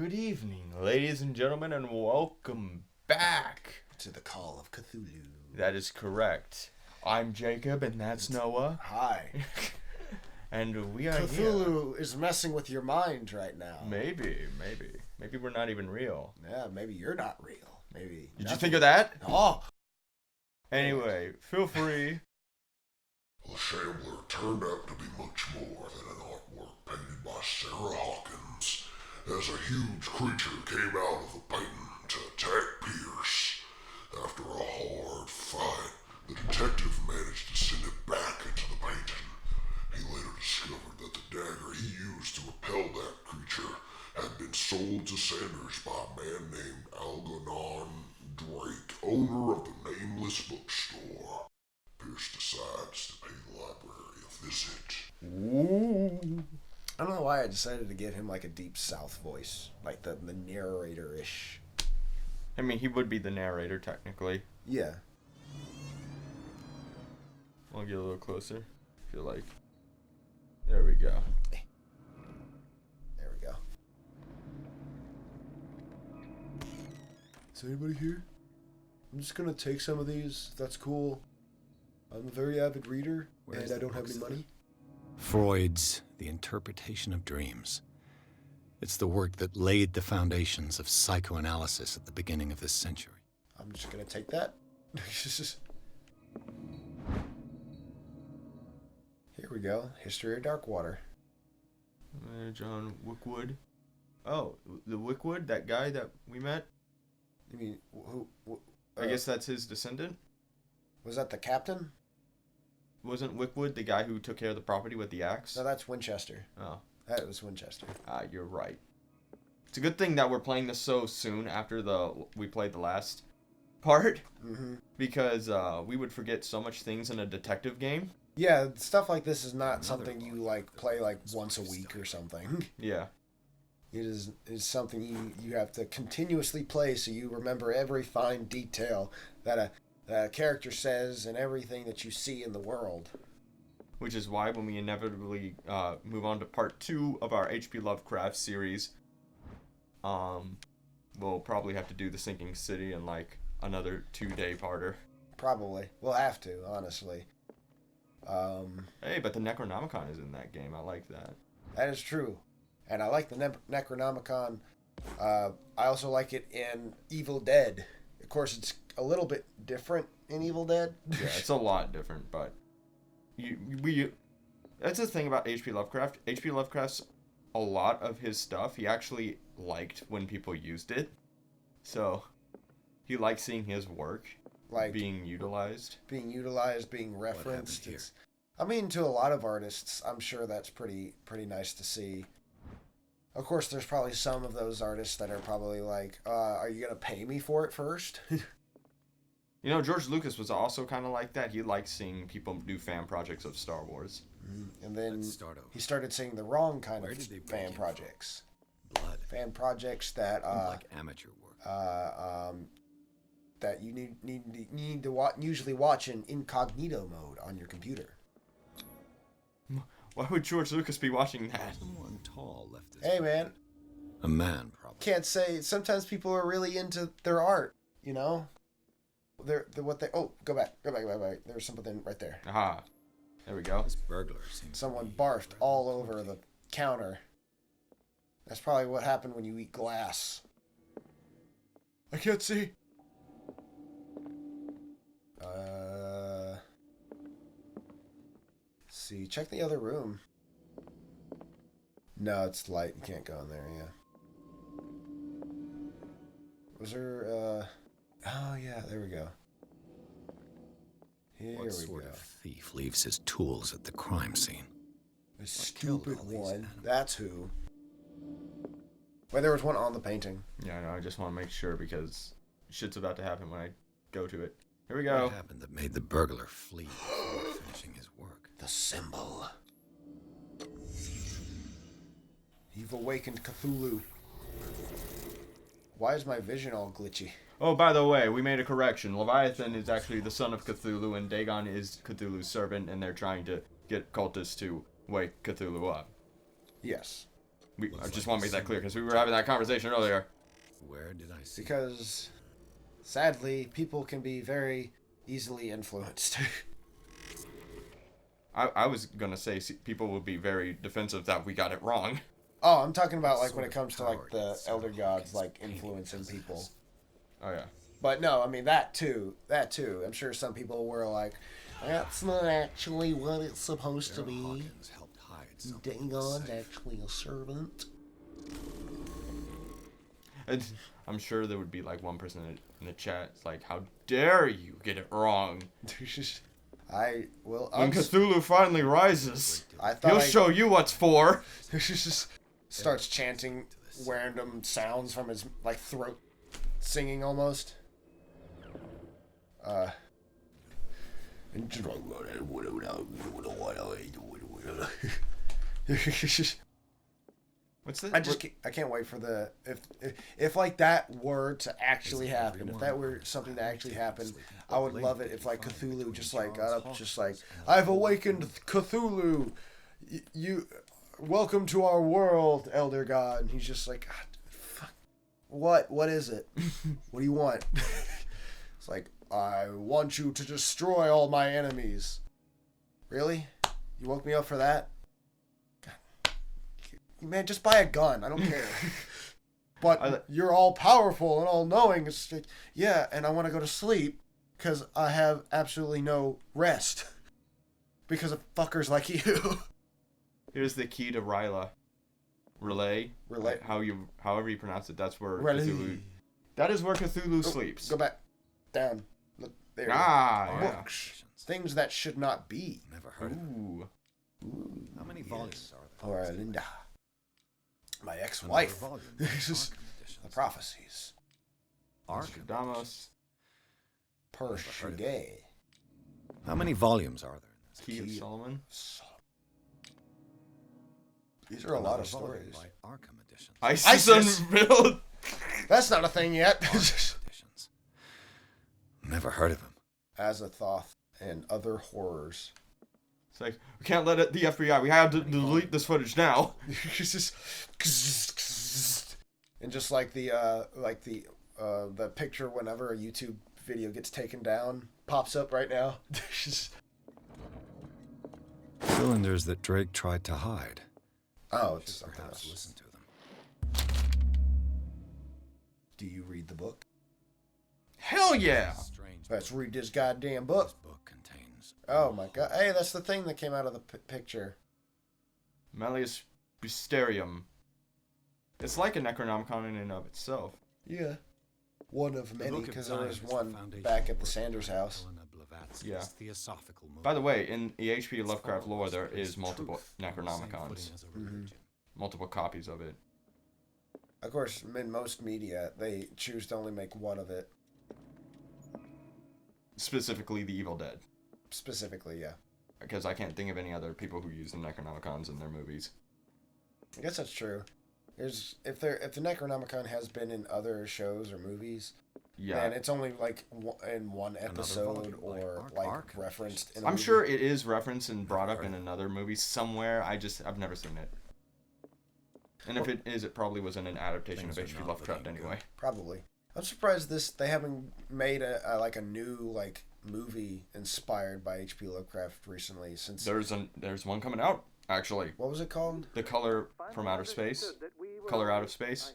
Good evening, ladies and gentlemen, and welcome back to the Call of Cthulhu. That is correct. I'm Jacob, and that's Noah. Hi. And we are Cthulhu is messing with your mind right now. Maybe we're not even real. Yeah, maybe you're not real. Maybe. Did you think of that? Oh. Anyway, feel free. The Shambler turned out to be much more than an artwork painted by Sarah Hawkins, as a huge creature came out of the painting to attack Pierce. After a hard fight, the detective managed to send it back into the painting. He later discovered that the dagger he used to repel that creature had been sold to Sanders by a man named Algernon Drake, owner of the Nameless Bookstore. Pierce decides to pay the library a visit. Ooh. I don't know why I decided to give him like a deep South voice, like the narrator-ish. I mean, he would be the narrator, technically. Yeah. I'll get a little closer, if you like. There we go. There we go. Is anybody here? I'm just gonna take some of these. That's cool. I'm a very avid reader, and I don't have any money. Freud's The Interpretation of Dreams. It's the work that laid the foundations of psychoanalysis at the beginning of this century. I'm just gonna take that. Here we go. History of Darkwater. John Wickwood. Oh, the Wickwood, that guy that we met? You mean, who I guess that's his descendant? was that the captain? Wasn't Wickwood the guy who took care of the property with the axe? No, that's Winchester. Oh. That was Winchester. You're right. It's a good thing that we're playing this so soon after we played the last part. Mm-hmm. Because we would forget so much things in a detective game. Yeah, stuff like this is not something you play once a week or something. Yeah. It is something you have to continuously play so you remember every fine detail that a character says and everything that you see in the world. Which is why when we inevitably move on to part 2 of our H.P. Lovecraft series, we'll probably have to do the Sinking City in another 2-day parter. Probably. We'll have to, honestly. Hey, but the Necronomicon is in that game. I like that. That is true. And I like the Necronomicon. I also like it in Evil Dead. Of course, it's a little bit different in Evil Dead. Yeah, it's a lot different, but that's the thing about H.P. Lovecraft. H.P. Lovecraft's a lot of his stuff he actually liked when people used it. So he liked seeing his work being utilized. Being referenced. I mean, to a lot of artists, I'm sure that's pretty nice to see. Of course, there's probably some of those artists that are probably like, are you going to pay me for it first? You know, George Lucas was also kind of like that. He liked seeing people do fan projects of Star Wars. Mm-hmm. And then he started seeing the wrong kind of fan projects. Blood. Fan projects that like amateur work. That you need to usually watch in incognito mode on your computer. Why would George Lucas be watching that? Someone tall left this. Hey, man. A man, probably. Can't say. Sometimes people are really into their art, you know? Oh, go back. There's something right there. Aha. There we go. This burglar seems Someone barfed all over the counter. That's probably what happened when you eat glass. I can't see. See, check the other room. No, it's light. You can't go in there, yeah. Was there, oh yeah, there we go. What sort of thief leaves his tools at the crime scene? The stupid one. That's who. Well, there was one on the painting. Yeah, I know. I just want to make sure because shit's about to happen when I go to it. Here we go. What happened that made the burglar flee before finishing his work? The symbol. You've awakened Cthulhu. Why is my vision all glitchy? Oh, by the way, we made a correction. Leviathan is actually the son of Cthulhu, and Dagon is Cthulhu's servant, and they're trying to get cultists to wake Cthulhu up. Yes. I just want to make that clear because we were having that conversation earlier. Where did I see? Because, sadly, people can be very easily influenced. I was gonna say people will be very defensive that we got it wrong. Oh, I'm talking about like when it comes to like the elder gods like influencing people. Oh yeah. But no, I mean that too. I'm sure some people were like, that's not actually what it's supposed to be. Dagon's actually a servant. And I'm sure there would be like one person in the chat. It's like, how dare you get it wrong? When Cthulhu finally rises, he'll show you what's for. Just starts chanting random sounds from his like throat, singing almost. What's that? I can't wait for the if like that were to actually happen. If that were something to actually happen, I would love it if like Cthulhu just like got up, just like, I've awakened Cthulhu. You welcome to our world, Elder God. And he's just like, fuck. What is it? What do you want? It's like, I want you to destroy all my enemies. Really? You woke me up for that? God. Man, just buy a gun. I don't care. But you're all powerful and all knowing. It's like, yeah, and I want to go to sleep because I have absolutely no rest because of fuckers like you. Here's the key to Ryla. Relay. However you pronounce it. That's where Cthulhu. That is where Cthulhu sleeps. Go back. Down. Look there. Yeah. Books. Things that should not be. Never heard of it. Ooh. How many volumes are there? Poor Linda. My ex-wife. This is the prophecies. Archidamos. Pershigay. How many volumes are there in this? Key of Solomon. These are a lot of stories. Arkham editions. ISIS Unveiled. That's not a thing yet. Never heard of him. Azathoth and other horrors. It's like, we can't let the FBI. We have to delete this footage now. And just like the picture whenever a YouTube video gets taken down pops up right now. Cylinders that Drake tried to hide. Oh, it's something Perhaps else. listen to them. Do you read the book? Hell yeah! Let's read this goddamn book. This book contains. Oh my god! Hey, that's the thing that came out of the picture. Malleus Mysterium. It's like a Necronomicon in and of itself. Yeah. One of many, because there was one back at the Sanders house. Yeah. By the way, in the H.P. Lovecraft lore, there is multiple Necronomicons. Mm-hmm. Multiple copies of it. Of course, in most media, they choose to only make one of it. Specifically, The Evil Dead. Specifically, yeah. Because I can't think of any other people who use the Necronomicons in their movies. I guess that's true. If the Necronomicon has been in other shows or movies, yeah, then it's only like in one episode or like referenced in a I'm movie. sure it is referenced and brought up in another movie somewhere. I've never seen it. And if it is, it probably was in an adaptation of H.P. Lovecraft anyway. Probably. I'm surprised they haven't made a new like movie inspired by H.P. Lovecraft recently. Since there's one coming out actually. What was it called? The Color from Outer Space. Color Out of Space.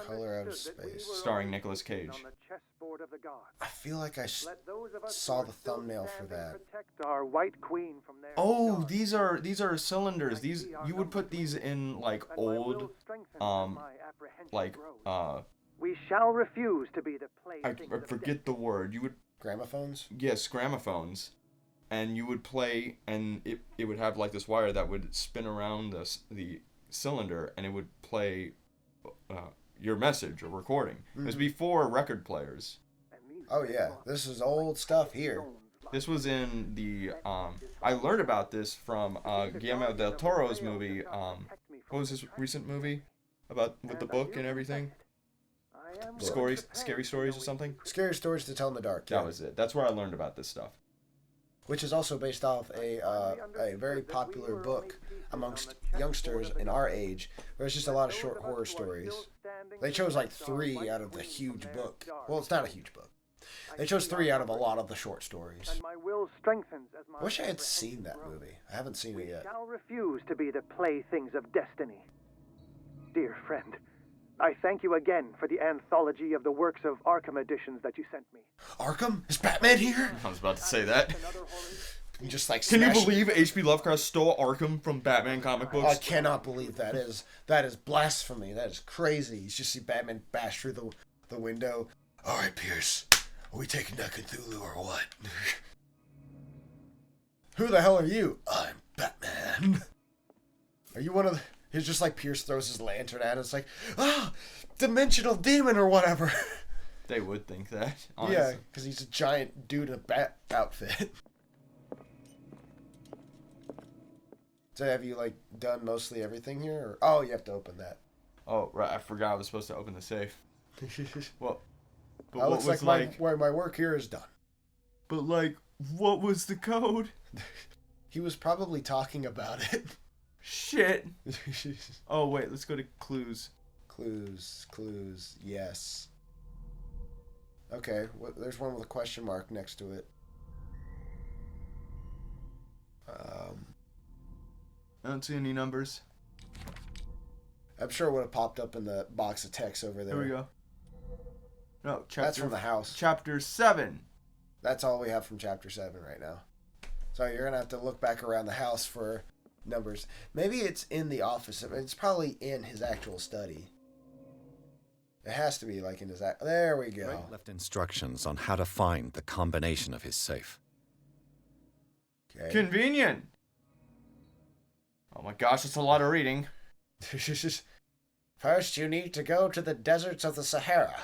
Color Out of Space. Starring Nicolas Cage. I feel like I saw the thumbnail for that. Oh, these are cylinders. These you would put these in like old we shall refuse to be the playthings I forget the word. You would gramophones? Yes, gramophones. And you would play, and it would have like this wire that would spin around the cylinder, and it would play your message or recording. Mm-hmm. It was before record players. Oh yeah, this is old stuff here. This was in the I learned about this from Guillermo del Toro's movie. What was his recent movie about with the book and everything? Scary Stories or something? Scary Stories to Tell in the Dark. Yeah. That was it. That's where I learned about this stuff. which is also based off a very popular book amongst youngsters in our age, where it's just a lot of short horror stories. They chose like 3 out of the huge book. Well, it's not a huge book. They chose 3 out of a lot of the short stories. I wish I had seen that movie. I haven't seen it yet. We shall refuse to be the playthings of destiny. Dear friend, I thank you again for the anthology of the works of Arkham editions that you sent me. Arkham? Is Batman here? I was about to say that. Just like Can you believe H.P. Lovecraft stole Arkham from Batman comic books? I cannot believe that is blasphemy. That is crazy. You just see Batman bash through the window. All right, Pierce. Are we taking down Cthulhu or what? Who the hell are you? I'm Batman. Are you one of the... It's just like Pierce throws his lantern at it. It's like, dimensional demon or whatever. They would think that, honestly. Yeah, because he's a giant dude in a bat outfit. So have you, like, done mostly everything here? Or... Oh, you have to open that. Oh, right. I forgot I was supposed to open the safe. Well, but what was looks like my work here is done. But, like, what was the code? He was probably talking about it. Shit. Oh, wait. Let's go to clues. Clues. Yes. Okay. There's one with a question mark next to it. I don't see any numbers. I'm sure it would have popped up in the box of text over there. There we go. No, that's from the house. Chapter 7. That's all we have from Chapter 7 right now. So you're going to have to look back around the house for numbers. Maybe it's in the office. It's probably in his actual study. It has to be like in his... There we go. Drake left instructions on how to find the combination of his safe. Okay. Convenient. Oh my gosh, that's a lot of reading. First, you need to go to the deserts of the Sahara.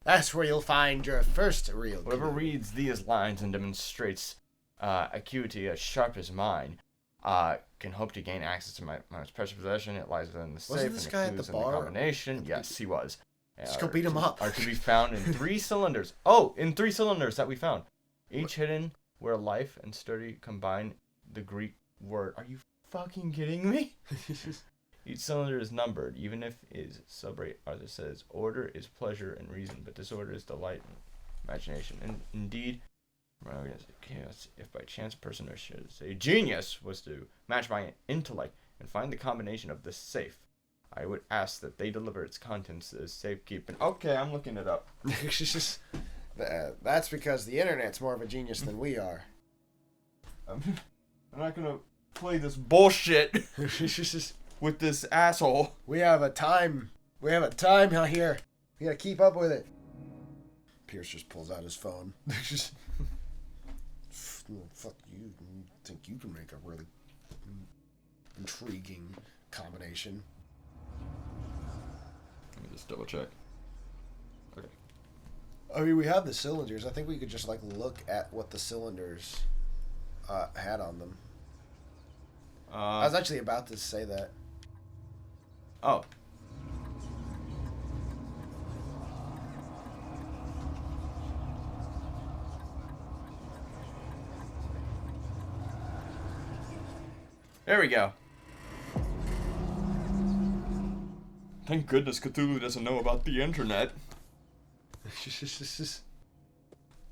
That's where you'll find your first real clue. Whoever reads these lines and demonstrates acuity as sharp as mine can hope to gain access to my most precious possession. It lies within the safe. Wasn't this guy at the bar? The combination. Yes, he was. Let's go beat him up. Are to be found in 3 cylinders. Oh, in 3 cylinders that we found. Each hidden where life and sturdy combine the Greek word. Are you fucking kidding me? Each cylinder is numbered, even if is celebrate. Arthur says, order is pleasure and reason, but disorder is delight and imagination. And indeed, chaos, if by chance a person or should say genius was to match my intellect and find the combination of this safe, I would ask that they deliver its contents to the safekeeping. Okay, I'm looking it up. That's because the internet's more of a genius than we are. I'm not gonna play this bullshit with this asshole. We have a time out here. We gotta keep up with it. Pierce just pulls out his phone. Fuck you. You think you can make a really intriguing combination? Let me just double check. Okay. I mean, we have the cylinders. I think we could just like look at what the cylinders had on them. I was actually about to say that. Oh. There we go. Thank goodness Cthulhu doesn't know about the internet. Is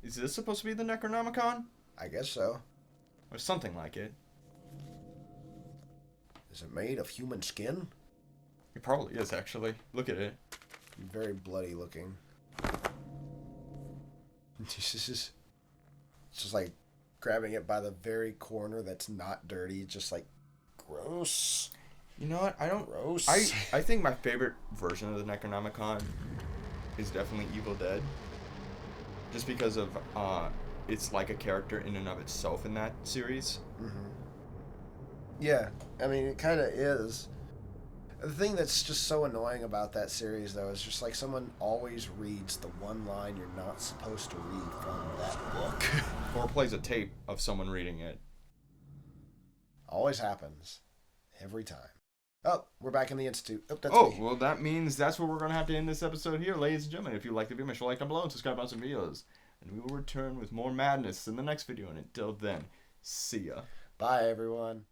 this supposed to be the Necronomicon? I guess so. Or something like it. Is it made of human skin? It probably is, actually. Look at it. Very bloody looking. It's just like grabbing it by the very corner that's not dirty. Just like gross. You know what? Gross. I think my favorite version of the Necronomicon is definitely Evil Dead. Just because of it's like a character in and of itself in that series. Mm-hmm. Yeah, I mean, it kind of is. The thing that's just so annoying about that series, though, is just like someone always reads the one line you're not supposed to read from that book. Or plays a tape of someone reading it. Always happens. Every time. Oh, we're back in the Institute. Oh, that's me. Well, that means that's where we're going to have to end this episode here, ladies and gentlemen. If you like the video, make sure to like down below and subscribe on some videos. And we will return with more madness in the next video. And until then, see ya. Bye, everyone.